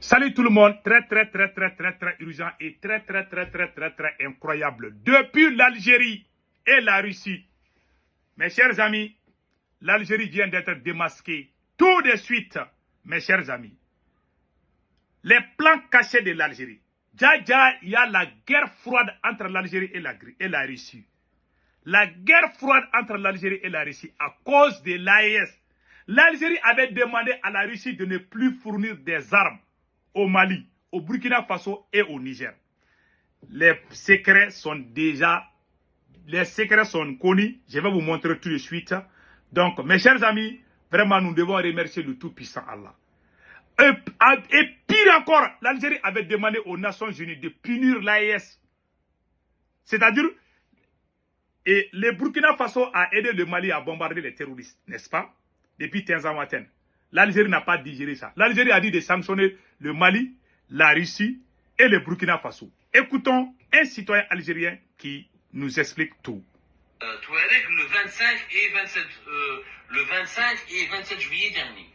Salut tout le monde, très urgent et très incroyable. Depuis l'Algérie et la Russie, mes chers amis, l'Algérie vient d'être démasquée tout de suite, mes chers amis. Les plans cachés de l'Algérie. Déjà, il y a la guerre froide entre l'Algérie et la Russie. La guerre froide entre l'Algérie et la Russie à cause de l'AES. L'Algérie avait demandé à la Russie de ne plus fournir des armes au Mali, au Burkina Faso et au Niger. Les secrets sont connus. Je vais vous montrer tout de suite. Donc, mes chers amis, vraiment, nous devons remercier le Tout-Puissant Allah. Et pire encore, l'Algérie avait demandé aux Nations Unies de punir l'AES. C'est-à-dire, et le Burkina Faso a aidé le Mali à bombarder les terroristes, n'est-ce pas? Depuis Tinzawatène. L'Algérie n'a pas digéré ça. L'Algérie a dit de sanctionner le Mali, la Russie et le Burkina Faso. Écoutons un citoyen algérien qui nous explique tout. Touareg le 25 et 27 juillet dernier.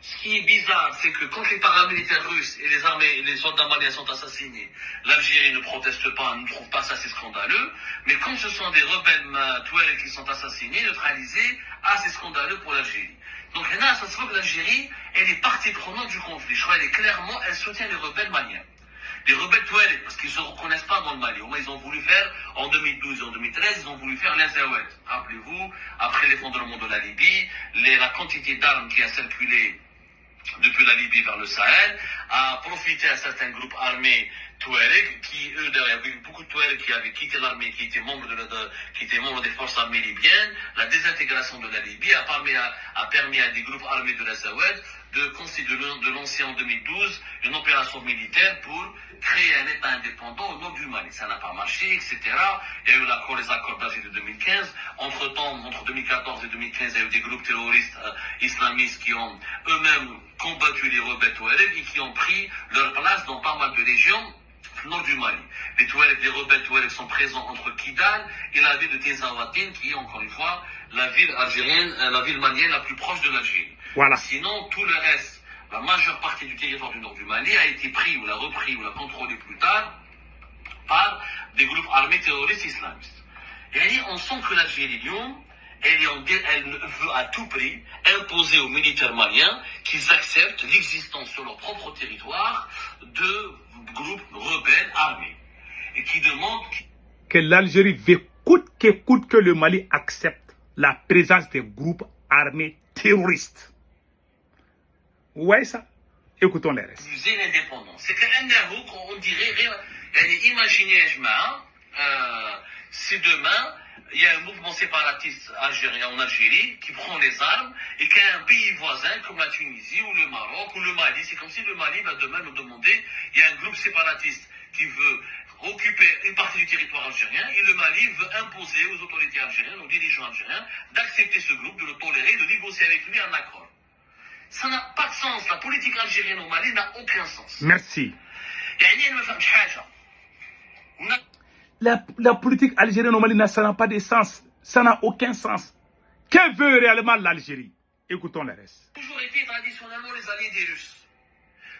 Ce qui est bizarre, c'est que quand les paramilitaires russes et les armées et les soldats maliens sont assassinés, l'Algérie ne proteste pas, ne trouve pas ça assez scandaleux. Mais quand ce sont des rebelles Touareg qui sont assassinés, neutralisés, c'est scandaleux pour l'Algérie. Donc là, ça se voit que l'Algérie, elle est partie prenante du conflit. Je crois elle soutient les rebelles maliens. Les rebelles Touareg, parce qu'ils ne se reconnaissent pas dans le Mali. Au moins, ils ont voulu faire, en 2012 et en 2013, ils ont voulu faire l'Azawad. Rappelez-vous, après l'effondrement de la Libye, la quantité d'armes qui a circulé depuis la Libye vers le Sahel, a profité à certains groupes armés Touareg, qui eux, il y avait beaucoup de Touareg qui avaient quitté l'armée, qui étaient membres des forces armées libyennes. La désintégration de la Libye a permis à des groupes armés de l'Azawad de lancer en 2012 une opération militaire pour créer un État indépendant au nord du Mali. Ça n'a pas marché, etc. Il y a eu les accords d'Alger de 2015. Entre-temps, entre 2014 et 2015, il y a eu des groupes terroristes islamistes qui ont eux-mêmes combattu les rebelles Touareg et qui ont pris leur place dans pas mal de régions nord du Mali. Les rebelles Touareg sont présents entre Kidal et la ville de Tinzawatène, qui est encore une fois la ville algérienne, la ville malienne la plus proche de l'Algérie. Voilà. Sinon, tout le reste, la majeure partie du territoire du nord du Mali a été pris ou l'a repris ou l'a contrôlé plus tard par des groupes armés terroristes islamistes. Et on sent que l'Algérie, elle veut à tout prix imposer aux militaires maliens qu'ils acceptent l'existence sur leur propre territoire de groupes rebelles armés. Et qui demandent que l'Algérie veut coûte que le Mali accepte la présence des groupes armés terroristes. Ouais, ça. Écoutons les restes. Refuser l'indépendance. C'est qu'on dirait, imaginez, si demain, il y a un mouvement séparatiste algérien en Algérie qui prend les armes et qu'un pays voisin comme la Tunisie ou le Maroc ou le Mali, c'est comme si le Mali va demain nous demander, il y a un groupe séparatiste qui veut occuper une partie du territoire algérien et le Mali veut imposer aux autorités algériennes, aux dirigeants algériens, d'accepter ce groupe, de le tolérer, de négocier avec lui un accord. Ça n'a pas de sens. La politique algérienne au Mali n'a aucun sens. Merci. La politique algérienne au Mali, ça n'a pas de sens. Ça n'a aucun sens. Que veut réellement l'Algérie? Écoutons les restes. Toujours été traditionnellement les alliés des Russes.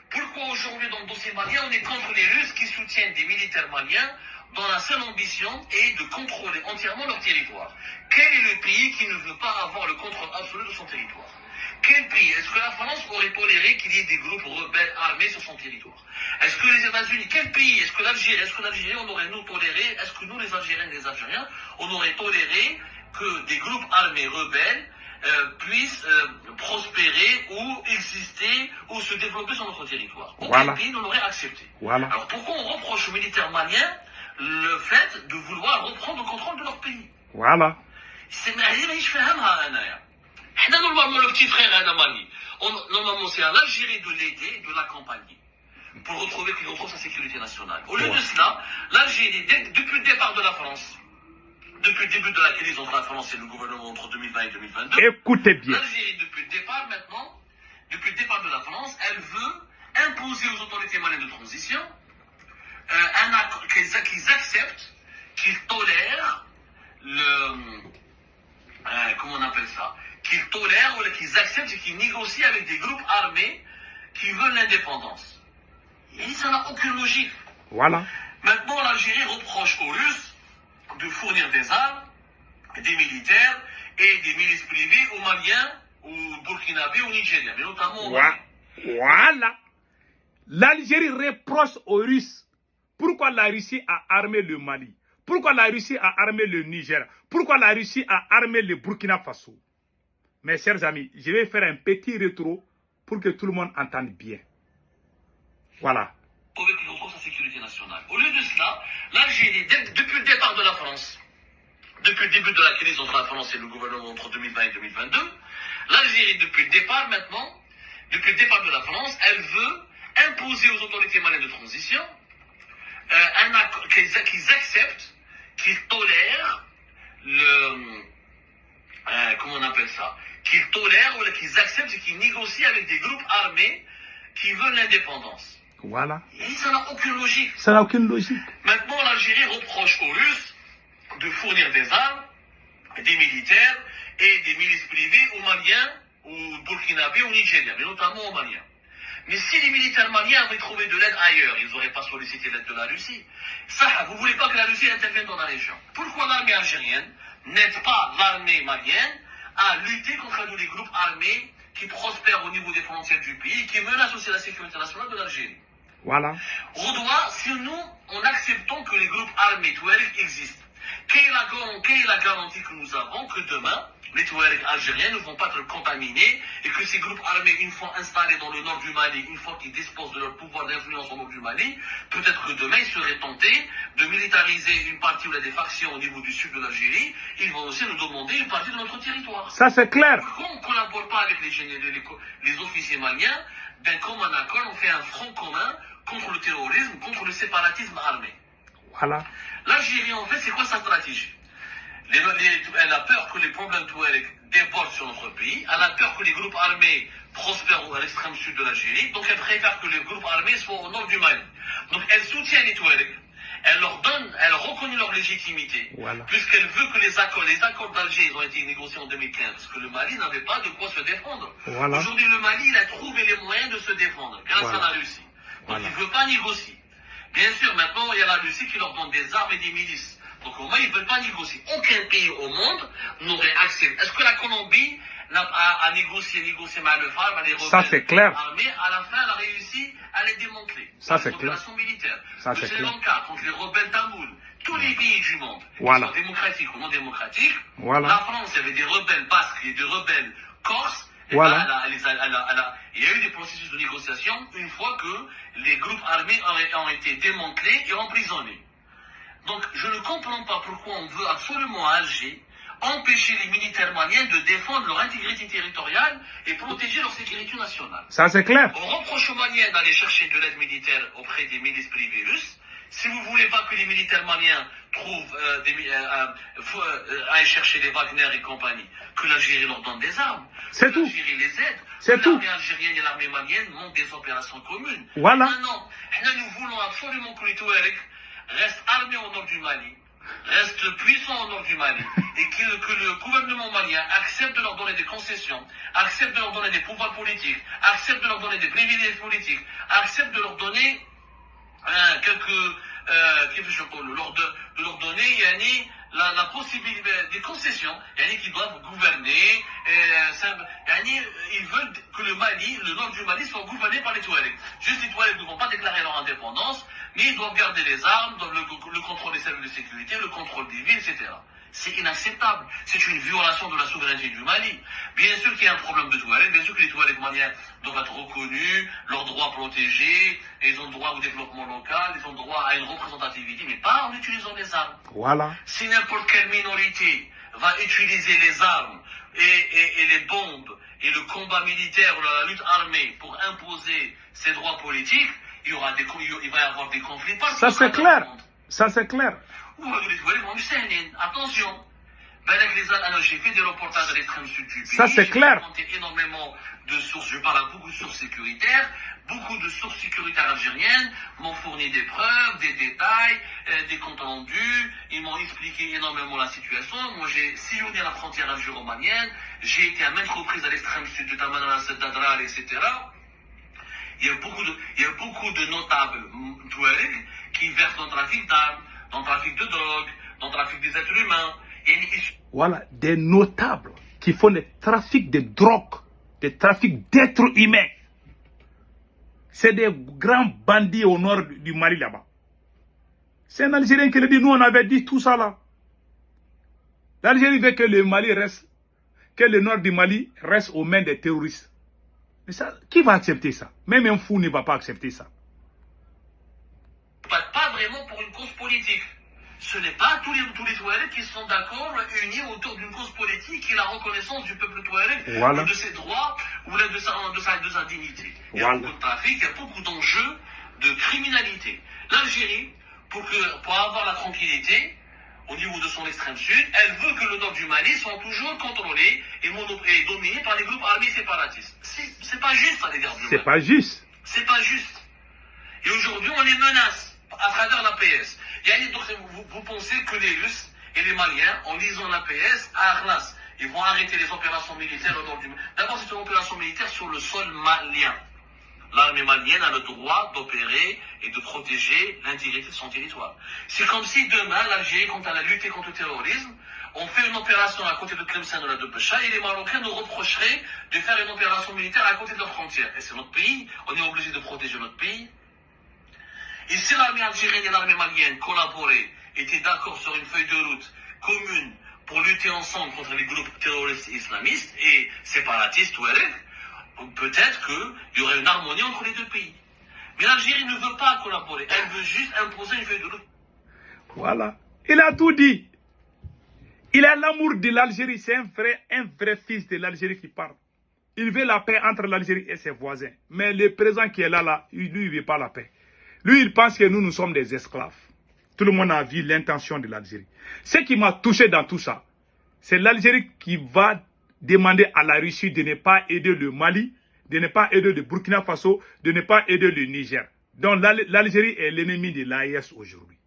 Pourquoi aujourd'hui dans le dossier malien, on est contre les Russes qui soutiennent des militaires maliens dont la seule ambition est de contrôler entièrement leur territoire? Quel est le pays qui ne veut pas avoir le contrôle absolu de son territoire? Quel pays? Est-ce que la France aurait toléré qu'il y ait des groupes rebelles armés sur son territoire? Est-ce que les États-Unis, quel pays? Est-ce que l'Algérie, on aurait nous toléré? Est-ce que nous, les Algériens et les Algériens, on aurait toléré que des groupes armés rebelles puissent prospérer ou exister ou se développer sur notre territoire? Aucun pays ne l'aurait accepté. Voilà. Alors pourquoi on reproche aux militaires maliens le fait de vouloir reprendre le contrôle de leur pays? Voilà. C'est normalement le petit frère à Mali. Normalement c'est à l'Algérie de l'aider, de l'accompagner pour qu'il retrouve sa sécurité nationale. Au lieu de cela, l'Algérie, depuis le départ de la France, depuis le début de la crise entre la France et le gouvernement entre 2020 et 2022, écoutez bien. L'Algérie depuis le départ de la France, elle veut imposer aux autorités maliennes de transition un accord qu'ils acceptent, qu'ils tolèrent comment on appelle ça, qu'ils tolèrent ou qu'ils acceptent et qu'ils négocient avec des groupes armés qui veulent l'indépendance. Et ça n'a aucune logique. Voilà. Maintenant, l'Algérie reproche aux Russes de fournir des armes, des militaires et des milices privées aux Maliens, aux Burkinabés, aux Nigériens, mais notamment aux Maliens. Voilà. L'Algérie reproche aux Russes. Pourquoi la Russie a armé le Mali? Pourquoi la Russie a armé le Niger? Pourquoi la Russie a armé le Burkina Faso? Mes chers amis, je vais faire un petit rétro pour que tout le monde entende bien. Voilà. Avec sa sécurité nationale. Au lieu de cela, l'Algérie, depuis le départ de la France, depuis le début de la crise entre la France et le gouvernement entre 2020 et 2022, l'Algérie, depuis le départ maintenant, depuis le départ de la France, elle veut imposer aux autorités maliennes de transition un accord qu'ils acceptent, qu'ils tolèrent le... comment on appelle ça? Qu'ils tolèrent ou qu'ils acceptent et qu'ils négocient avec des groupes armés qui veulent l'indépendance. Voilà. Et ça n'a aucune logique. Ça n'a aucune logique. Maintenant, l'Algérie reproche aux Russes de fournir des armes, des militaires et des milices privées aux Maliens, aux Burkinabés, aux Nigériens, mais notamment aux Maliens. Mais si les militaires maliens avaient trouvé de l'aide ailleurs, ils n'auraient pas sollicité l'aide de la Russie. Ça, vous ne voulez pas que la Russie intervienne dans la région. Pourquoi l'armée algérienne n'aide pas l'armée malienne à lutter contre les groupes armés qui prospèrent au niveau des frontières du pays et qui menacent aussi la sécurité nationale de l'Algérie? Voilà. On doit, si nous, en acceptant que les groupes armés Touareg existent, quelle est la garantie que nous avons que demain, les Touaregs algériens ne vont pas être contaminés et que ces groupes armés, une fois installés dans le nord du Mali, une fois qu'ils disposent de leur pouvoir d'influence au nord du Mali, peut-être que demain ils seraient tentés de militariser une partie ou des factions au niveau du sud de l'Algérie, ils vont aussi nous demander une partie de notre territoire. Ça c'est clair. Pourquoi on ne collabore pas avec les officiers maliens? D'un commun accord, on fait un front commun contre le terrorisme, contre le séparatisme armé. Voilà. L'Algérie, en fait, c'est quoi sa stratégie? Elle a peur que les problèmes touaregs débordent sur notre pays, elle a peur que les groupes armés prospèrent à l'extrême sud de l'Algérie, donc elle préfère que les groupes armés soient au nord du Mali. Donc elle soutient les Touaregs, elle reconnaît leur légitimité, voilà. Puisqu'elle veut que les accords d'Alger ont été négociés en 2015, parce que le Mali n'avait pas de quoi se défendre. Voilà. Aujourd'hui, le Mali, il a trouvé les moyens de se défendre, grâce à la Russie. Donc il ne veut pas négocier. Bien sûr, maintenant, il y a la Russie qui leur donne des armes et des milices. Donc au moins, ils ne veulent pas négocier. Aucun pays au monde n'aurait accès. Est-ce que la Colombie a négocié avec le FARC, les rebelles armés? À la fin, elle a réussi à les démanteler. Ça, c'est clair. Le Sri Lanka contre les rebelles tamouls. Tous les pays du monde, voilà. Qu'ils soient démocratiques ou non démocratiques. Voilà. La France, il y avait des rebelles basques et des rebelles corses. Voilà. Il y a eu des processus de négociation une fois que les groupes armés ont été démantelés et emprisonnés. Donc, je ne comprends pas pourquoi on veut absolument à Alger empêcher les militaires maliens de défendre leur intégrité territoriale et protéger leur sécurité nationale. Ça, c'est clair. On reproche aux Maliens d'aller chercher de l'aide militaire auprès des milices privées russes. Si vous ne voulez pas que les militaires maliens trouvent aillent chercher les Wagner et compagnie, que l'Algérie leur donne des armes, que l'Algérie les aide, que l'armée algérienne et l'armée malienne montent des opérations communes. Voilà. Non, nous voulons absolument que les Touaregs restent armés au nord du Mali, restent puissants au nord du Mali, et que le gouvernement malien accepte de leur donner des concessions, accepte de leur donner des pouvoirs politiques, accepte de leur donner des privilèges politiques, accepte de leur donner de leur donner la possibilité des concessions, qui doivent gouverner. Ils veulent que le Mali, le nord du Mali, soit gouverné par les Touaregs. Juste les Touaregs ne vont pas déclarer leur indépendance, mais ils doivent garder les armes, le contrôle des services de sécurité, le contrôle des villes, etc. C'est inacceptable. C'est une violation de la souveraineté du Mali. Bien sûr qu'il y a un problème de Touareg, bien sûr que les Touaregs maliens doivent être reconnus, leurs droits protégés, et ils ont droit au développement local, ils ont droit à une représentativité, mais pas en utilisant les armes. Voilà. Si n'importe quelle minorité va utiliser les armes et les bombes et le combat militaire ou la lutte armée pour imposer ses droits politiques, il va y avoir des conflits. Ça c'est clair. Ça c'est clair. Attention, j'ai fait des reportages à l'extrême sud du pays. Ça c'est clair. J'ai énormément de sources, je parle à beaucoup de sources sécuritaires. Beaucoup de sources sécuritaires algériennes m'ont fourni des preuves, des détails, des comptes rendus. Ils m'ont expliqué énormément la situation. Moi, j'ai sillonné la frontière algéro-malienne. J'ai été à maintes reprises à l'extrême sud de Tamanrasset, d'Adrar, etc. il y a beaucoup de notables Touaregs qui versent dans le trafic d'armes, dans le trafic de drogue, dans le trafic des êtres humains. Voilà, des notables qui font des trafics de drogue, des trafics d'êtres humains. C'est des grands bandits au nord du Mali là-bas. C'est un Algérien qui le dit, nous on avait dit tout ça là. L'Algérie veut que le Mali reste, que le nord du Mali reste aux mains des terroristes. Mais ça, qui va accepter ça? Même un fou ne va pas accepter ça. Pas vraiment pour une cause politique. Ce n'est pas tous les Touaregs qui sont d'accord, unis autour d'une cause politique qui est la reconnaissance du peuple Touareg, voilà, ou de ses droits, ou de sa dignité. Il y a voilà, beaucoup de trafic, il y a beaucoup d'enjeux de criminalité. L'Algérie, pour avoir la tranquillité, au niveau de son extrême sud, elle veut que le nord du Mali soit toujours contrôlé et dominé par les groupes armés séparatistes. C'est pas juste à l'égard du Mali. C'est pas juste. C'est pas juste. Et aujourd'hui, on les menace à travers l'APS. Vous pensez que les Russes et les Maliens, en lisant l'APS, à Arlas, ils vont arrêter les opérations militaires au nord du Mali. D'abord, c'est une opération militaire sur le sol malien. L'armée malienne a le droit d'opérer et de protéger l'intégrité de son territoire. C'est comme si demain, l'Algérie, quand elle a lutté contre le terrorisme, on fait une opération à côté de Tlemcen ou de Bécha et les Marocains nous reprocheraient de faire une opération militaire à côté de leurs frontières. Et c'est notre pays, on est obligé de protéger notre pays. Et si l'armée algérienne et l'armée malienne collaboraient, étaient d'accord sur une feuille de route commune pour lutter ensemble contre les groupes terroristes islamistes et séparatistes ou peut-être qu'il y aurait une harmonie entre les deux pays. Mais l'Algérie ne veut pas collaborer, elle veut juste imposer une feuille de route. Voilà, il a tout dit. Il a l'amour de l'Algérie, c'est un vrai fils de l'Algérie qui parle. Il veut la paix entre l'Algérie et ses voisins. Mais le président qui est là, lui, il ne veut pas la paix. Lui, il pense que nous sommes des esclaves. Tout le monde a vu l'intention de l'Algérie. Ce qui m'a touché dans tout ça, c'est l'Algérie qui va demander à la Russie de ne pas aider le Mali, de ne pas aider le Burkina Faso, de ne pas aider le Niger. Donc l'Algérie est l'ennemi de l'AES aujourd'hui.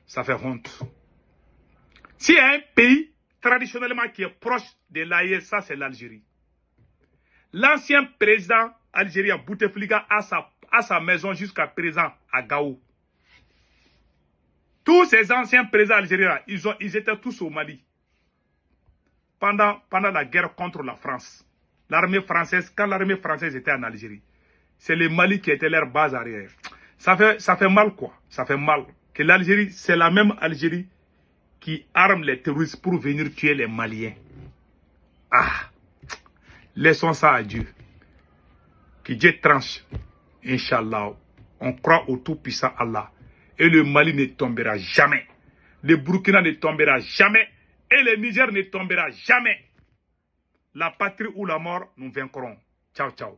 Ça fait honte. S'il y a un pays traditionnellement qui est proche de l'AES, ça c'est l'Algérie. L'ancien président algérien Bouteflika a sa maison jusqu'à présent à Gao. Tous ces anciens présidents algériens, ils étaient tous au Mali. Pendant la guerre contre la France. L'armée française, quand l'armée française était en Algérie, c'est le Mali qui était leur base arrière. Ça fait mal quoi. Ça fait mal. Que l'Algérie, c'est la même Algérie qui arme les terroristes pour venir tuer les Maliens. Ah, laissons ça à Dieu. Que Dieu tranche. Inch'Allah. On croit au tout-puissant Allah. Et le Mali ne tombera jamais. Le Burkina ne tombera jamais. Et le Niger ne tombera jamais. La patrie ou la mort, nous vaincrons. Ciao, ciao.